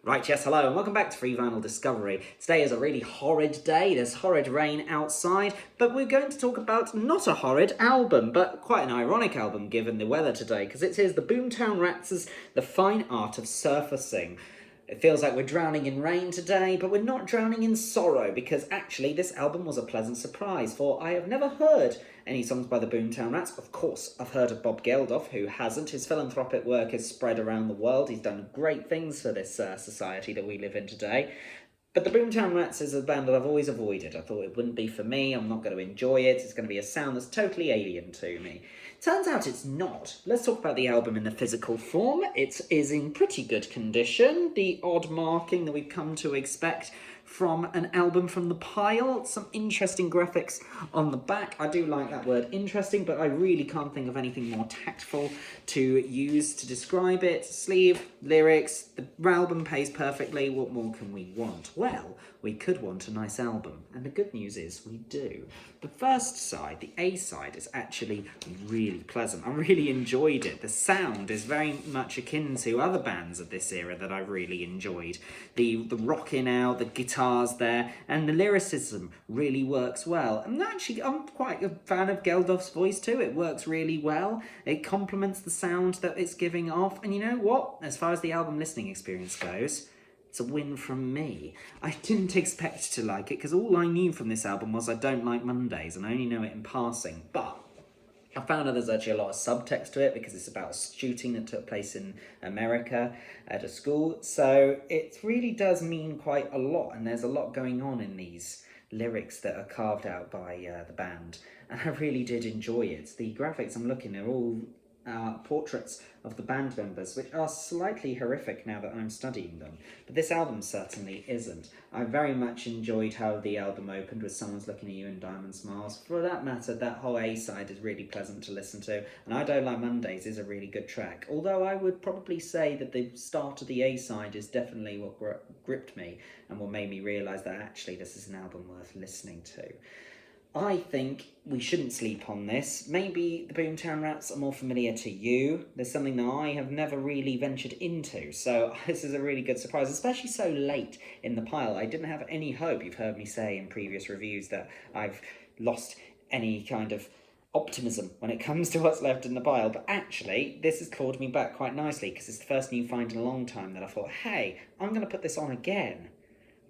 Right, yes, hello, and welcome back to Free Vinyl Discovery. Today is a really horrid day, there's horrid rain outside, but we're going to talk about not a horrid album, but quite an ironic album given the weather today, because it is the Boomtown Rats' The Fine Art of Surfacing. It feels like we're drowning in rain today, but we're not drowning in sorrow, because actually this album was a pleasant surprise, for I have never heard any songs by the Boomtown Rats. Of course, I've heard of Bob Geldof, who hasn't. His philanthropic work is spread around the world. He's done great things for this society that we live in today. But the Boomtown Rats is a band that I've always avoided. I thought it wouldn't be for me, I'm not going to enjoy it, it's going to be a sound that's totally alien to me. Turns out it's not. Let's talk about the album in the physical form. It is in pretty good condition, the odd marking that we've come to expect from an album from the pile. Some interesting graphics on the back. I do like that word interesting, but I really can't think of anything more tactful to use to describe it. Sleeve, lyrics, the album pays perfectly. What more can we want? Well, we could want a nice album, and the good news is we do. The first side, the A side, is actually really pleasant. I really enjoyed it. The sound is very much akin to other bands of this era that I really enjoyed. The rocking out, the guitars there, and the lyricism really works well. And actually, I'm quite a fan of Geldof's voice too. It works really well. It complements the sound that it's giving off. And you know what? As far as the album listening experience goes, it's a win from me. I didn't expect to like it because all I knew from this album was I don't like Mondays and I only know it in passing. But I found out there's actually a lot of subtext to it because it's about a shooting that took place in America at a school. So it really does mean quite a lot, and there's a lot going on in these lyrics that are carved out by the band. And I really did enjoy it. The graphics I'm looking at are all portraits of the band members, which are slightly horrific now that I'm studying them. But this album certainly isn't. I very much enjoyed how the album opened with Someone's Looking at You in Diamond Smiles. For that matter, that whole A-side is really pleasant to listen to, and I Don't Like Mondays is a really good track. Although I would probably say that the start of the A-side is definitely what gripped me and what made me realise that actually this is an album worth listening to. I think we shouldn't sleep on this. Maybe the Boomtown Rats are more familiar to you. There's something that I have never really ventured into, so this is a really good surprise, especially so late in the pile. I didn't have any hope. You've heard me say in previous reviews that I've lost any kind of optimism when it comes to what's left in the pile, but actually this has clawed me back quite nicely because it's the first new find in a long time that I thought, hey, I'm going to put this on again.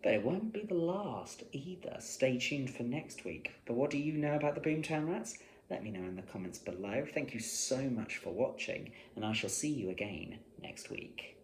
But it won't be the last either. Stay tuned for next week. But what do you know about the Boomtown Rats? Let me know in the comments below. Thank you so much for watching, and I shall see you again next week.